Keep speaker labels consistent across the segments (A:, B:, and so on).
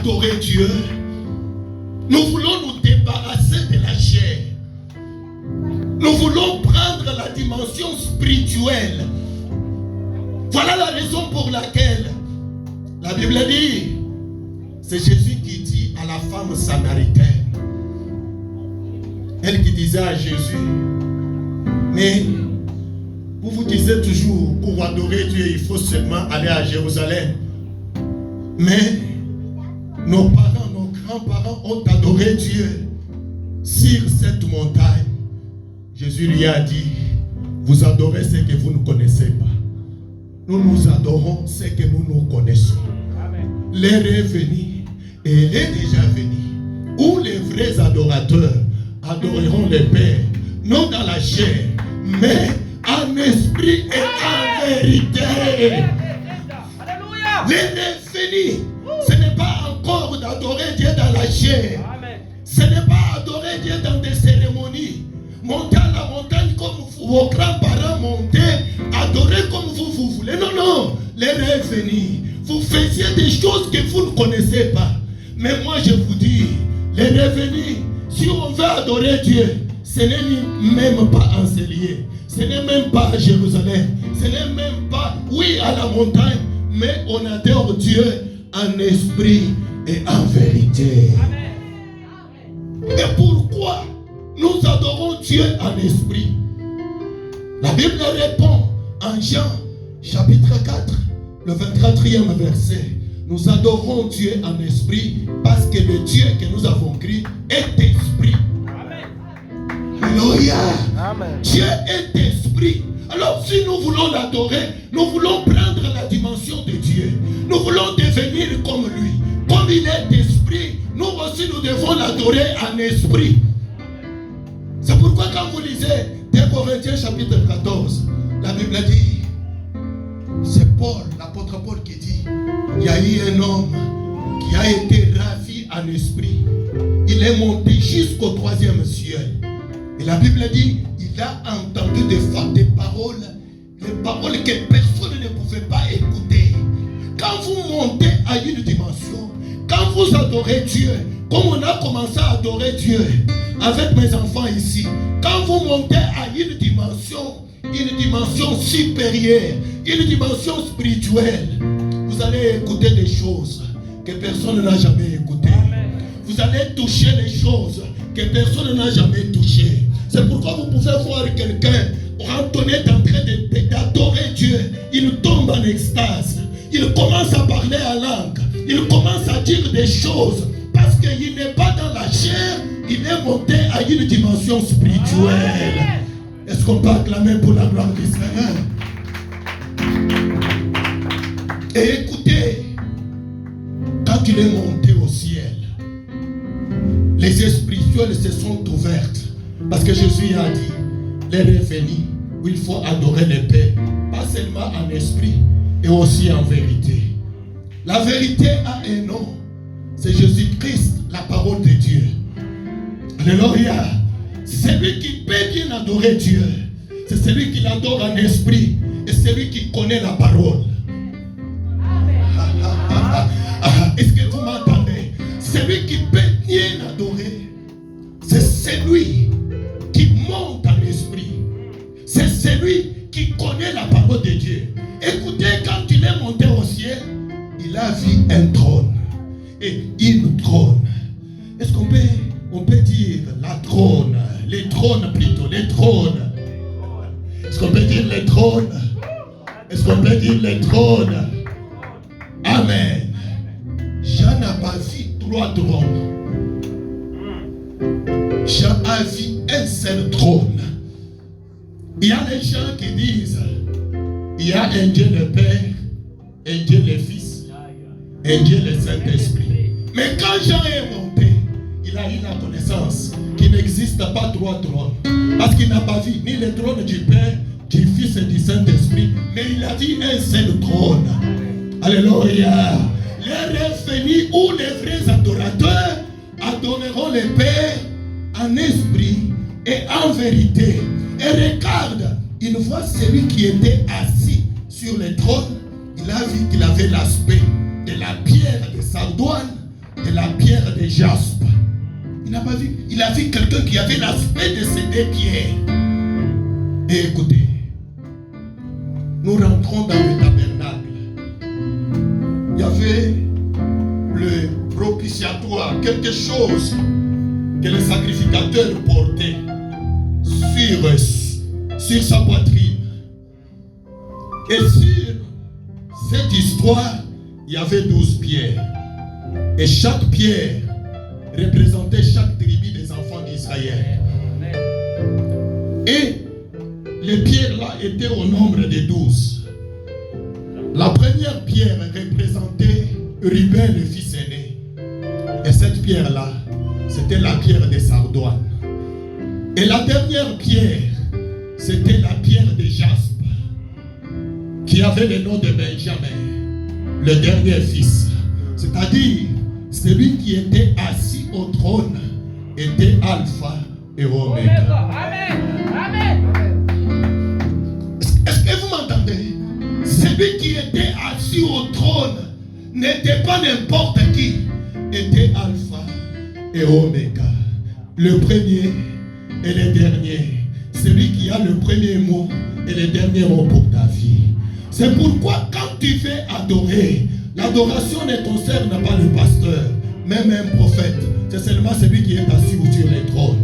A: adorer Dieu, nous voulons nous débarrasser de la chair. Nous voulons prendre la dimension spirituelle. Voilà la raison pour laquelle la Bible dit, c'est Jésus qui dit à la femme samaritaine, elle qui disait à Jésus, mais vous vous disiez toujours, pour adorer Dieu, il faut seulement aller à Jérusalem. Mais nos parents, nos grands-parents ont adoré Dieu sur cette montagne. Jésus lui a dit, vous adorez ce que vous ne connaissez pas. Nous adorons ce que nous connaissons. L'heure est venue, et elle est déjà venue, où les vrais adorateurs adoreront le Père, non dans la chair, mais en esprit et en vérité. L'heure est venue. Ce n'est pas encore d'adorer Dieu dans la chair. Ce n'est pas adorer Dieu dans des cérémonies. Monter à la montagne comme vos grands-parents montaient, adorer comme vous voulez. Non, non, l'heure est venue. Vous faisiez des choses que vous ne connaissez pas. Mais moi je vous dis, l'heure est venue. Si on veut adorer Dieu, ce n'est même pas en Célier, ce n'est même pas à Jérusalem, ce n'est même pas, oui, à la montagne, mais on adore Dieu en esprit et en vérité. Amen. Et pourquoi nous adorons Dieu en esprit? La Bible répond en Jean chapitre 4, le 24e verset. Nous adorons Dieu en esprit parce que le Dieu que nous avons créé est esprit. Amen. Alléluia. Amen. Dieu est esprit. Alors si nous voulons l'adorer, nous voulons prendre la dimension de Dieu. Nous voulons devenir comme lui. Comme il est esprit, nous aussi nous devons l'adorer en esprit. C'est pourquoi quand vous lisez 2 Corinthiens chapitre 14, la Bible dit, c'est Paul, l'apôtre Paul qui dit, il y a eu un homme qui a été ravi en esprit. Il est monté jusqu'au 3e ciel. Et la Bible dit, il a entendu des paroles que personne ne pouvait pas écouter. Quand vous montez à une dimension, quand vous adorez Dieu, comme on a commencé à adorer Dieu avec mes enfants ici, quand vous montez à une dimension supérieure, une dimension spirituelle, vous allez écouter des choses que personne n'a jamais écoutées. Vous allez toucher les choses que personne n'a jamais touchées. C'est pourquoi vous pouvez voir quelqu'un, quand on est en train d'adorer Dieu, il tombe en extase. Il commence à parler en langue. Il commence à dire des choses parce qu'il n'est pas dans la chair, il est monté à une dimension spirituelle. Est-ce qu'on peut acclamer pour la gloire du Seigneur? Et écoutez, quand il est monté au ciel, les spirituels se sont ouvertes. Parce que Jésus a dit, l'heure est venue où il faut adorer le Père, pas seulement en esprit, et aussi en vérité. La vérité a un nom, c'est Jésus-Christ, la parole de Dieu. Alléluia. C'est celui qui peut bien adorer Dieu. C'est celui qui l'adore en esprit, et celui qui connaît la parole. Est-ce que vous m'entendez? Celui qui peut bien adorer, c'est celui qui monte en esprit. C'est celui qui connaît la parole de Dieu. Écoutez, quand il est monté au ciel, il a vu un trône et une trône. Est-ce qu'on peut dire la trône, les trônes plutôt, les trônes? Est-ce qu'on peut dire les trônes? Est-ce qu'on peut dire les trônes? Amen. Jean n'a pas vu 3 trônes. Jean a vu un seul trône. Il y a des gens qui disent, il y a un Dieu le Père, un Dieu le Fils, un Dieu le Saint-Esprit. Mais quand Jean est monté, il a eu la connaissance qu'il n'existe pas 3 trônes. Parce qu'il n'a pas vu ni le trône du Père, du Fils et du Saint-Esprit, mais il a vu un seul trône. Alléluia. L'heure est venue où les vrais adorateurs adoreront le Père en esprit et en vérité. Et regarde, il voit celui qui était assis sur le trône. Il a vu qu'il avait l'aspect de la pierre de Sardoine, c'est la pierre de jaspe. Il n'a pas vu. Il a vu quelqu'un qui avait l'aspect de ces deux pierres. Et écoutez, nous rentrons dans le tabernacle. Il y avait le propitiatoire, quelque chose que le sacrificateur portait sur sa poitrine. Et sur cette histoire, il y avait 12 pierres. Et chaque pierre représentait chaque tribu des enfants d'Israël. Et les pierres là étaient au nombre de 12. La première pierre représentait Ruben, le fils aîné. Et cette pierre là, c'était la pierre de Sardoine. Et la dernière pierre, c'était la pierre de Jaspe, qui avait le nom de Benjamin, le dernier fils. C'est-à-dire, celui qui était assis au trône était Alpha et Oméga. Amen. Amen. Est-ce que vous m'entendez? Celui qui était assis au trône n'était pas n'importe qui, était Alpha et Oméga, le premier et le dernier, celui qui a le premier mot et le dernier mot pour ta vie. C'est pourquoi quand tu fais adorer, l'adoration ne concerne pas le pasteur, même un prophète. C'est seulement celui qui est assis sur le trône.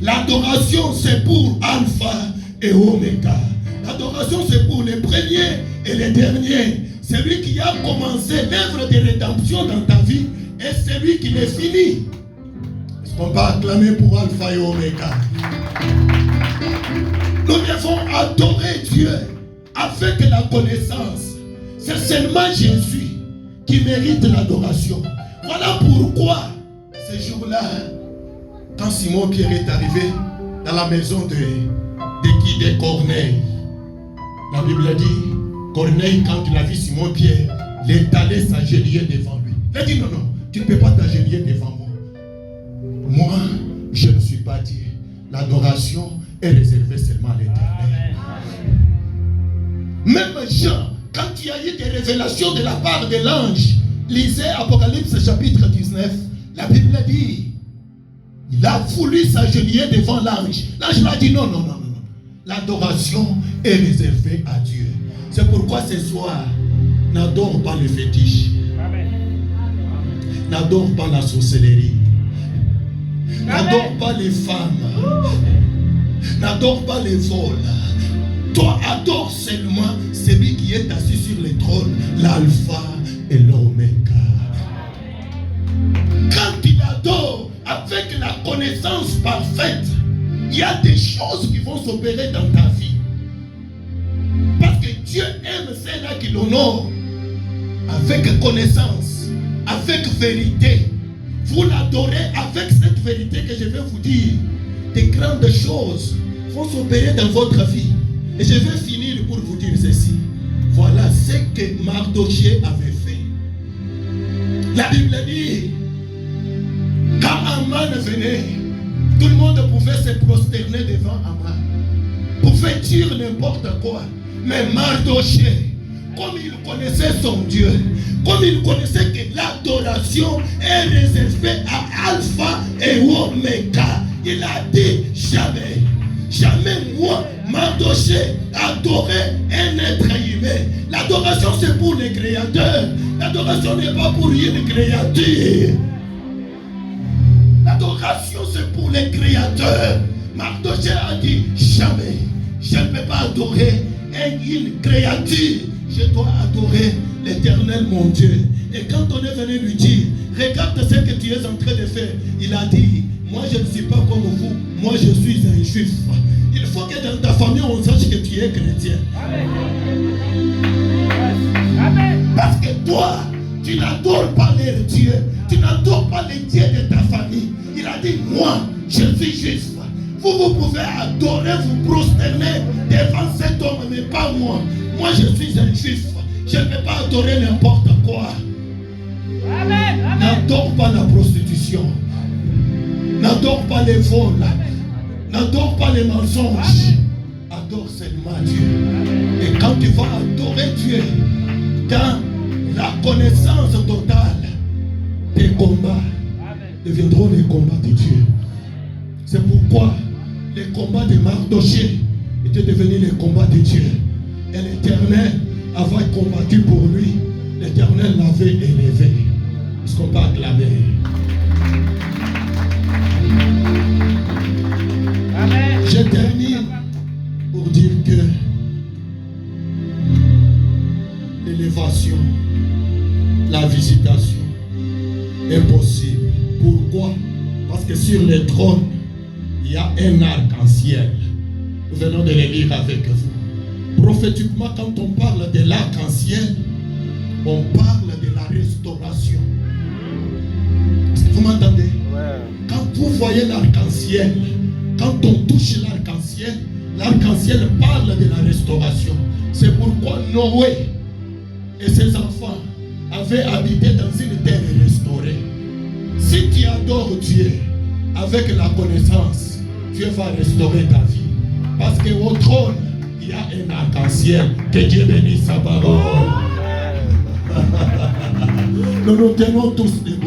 A: L'adoration, c'est pour Alpha et Oméga. L'adoration, c'est pour les premiers et les derniers. Celui qui a commencé l'œuvre de rédemption dans ta vie et celui qui les finit. Est-ce qu'on peut acclamer pour Alpha et Oméga? Nous devons adorer Dieu avec la connaissance. C'est seulement Jésus qui mérite l'adoration. Voilà pourquoi ce jour-là, quand Simon-Pierre est arrivé dans la maison de Corneille, la Bible dit, Corneille, quand il a vu Simon-Pierre, il est allé s'agenouiller devant lui. Il a dit, non, tu ne peux pas t'agenouiller devant moi. Moi, je ne suis pas Dieu. L'adoration est réservée seulement à l'Éternel. Même Jean, quand il y a eu des révélations de la part de l'ange, lisez Apocalypse chapitre 19, la Bible dit, il a voulu s'agenouiller devant l'ange. L'ange l'a dit non. L'adoration est réservée à Dieu. C'est pourquoi ce soir, n'adore pas le fétiche. N'adore pas la sorcellerie. N'adore pas les femmes. N'adore pas les vols. Toi, adore seulement celui qui est assis sur le trône, l'alpha et l'oméga. Quand tu l'adores avec la connaissance parfaite, il y a des choses qui vont s'opérer dans ta vie. Parce que Dieu aime ceux-là qui l'honorent avec connaissance, avec vérité. Vous l'adorez avec cette vérité que je vais vous dire. Des grandes choses vont s'opérer dans votre vie. Et je vais finir pour vous dire ceci. Voilà ce que Mardochée avait fait. La Bible dit, quand Aman venait, tout le monde pouvait se prosterner devant Aman, pouvait dire n'importe quoi. Mais Mardochée, comme il connaissait son Dieu, comme il connaissait que l'adoration est réservée à Alpha et Oméga, il a dit jamais moi, Mardochée, adorer un être humain. L'adoration c'est pour les créateurs. L'adoration n'est pas pour une créature. L'adoration c'est pour les créateurs. Mardochée a dit jamais. Je ne peux pas adorer une créature. Je dois adorer l'Éternel mon Dieu. Et quand on est venu lui dire, regarde ce que tu es en train de faire, il a dit, moi je ne suis pas comme vous, moi je suis un juif. Il faut que dans ta famille on sache que tu es chrétien. Amen. Parce que toi, tu n'adores pas les dieux, tu n'adores pas les dieux de ta famille. Il a dit, moi je suis juif. Vous pouvez adorer, vous prosterner devant cet homme, mais pas moi. Moi je suis un juif. Je ne peux pas adorer n'importe quoi. Amen. N'adore pas la prostitution. N'adore pas les vols. N'adore pas les mensonges. Adore seulement Dieu. Et quand tu vas adorer Dieu dans la connaissance totale, tes combats combats deviendront les combats de Dieu. C'est pourquoi les combats de Mardoché étaient devenus les combats de Dieu. Et l'Éternel avait combattu pour lui. L'Éternel l'avait élevé. Est-ce qu'on peut acclamer? Amen. Je termine pour dire que l'élévation, la visitation est possible. Pourquoi? Parce que sur le trône, il y a un arc-en-ciel. Nous venons de le lire avec vous. Prophétiquement, quand on parle de l'arc-en-ciel, on parle de la restauration. Est-ce que vous m'entendez? Ouais. Quand vous voyez l'arc-en-ciel, quand on touche l'arc-en-ciel parle de la restauration. C'est pourquoi Noé et ses enfants avaient habité dans une terre restaurée. Si tu adores Dieu avec la connaissance, Dieu va restaurer ta vie. Parce qu'au trône, il y a un arc-en-ciel. Que Dieu bénisse sa parole. Nous nous tenons tous debout.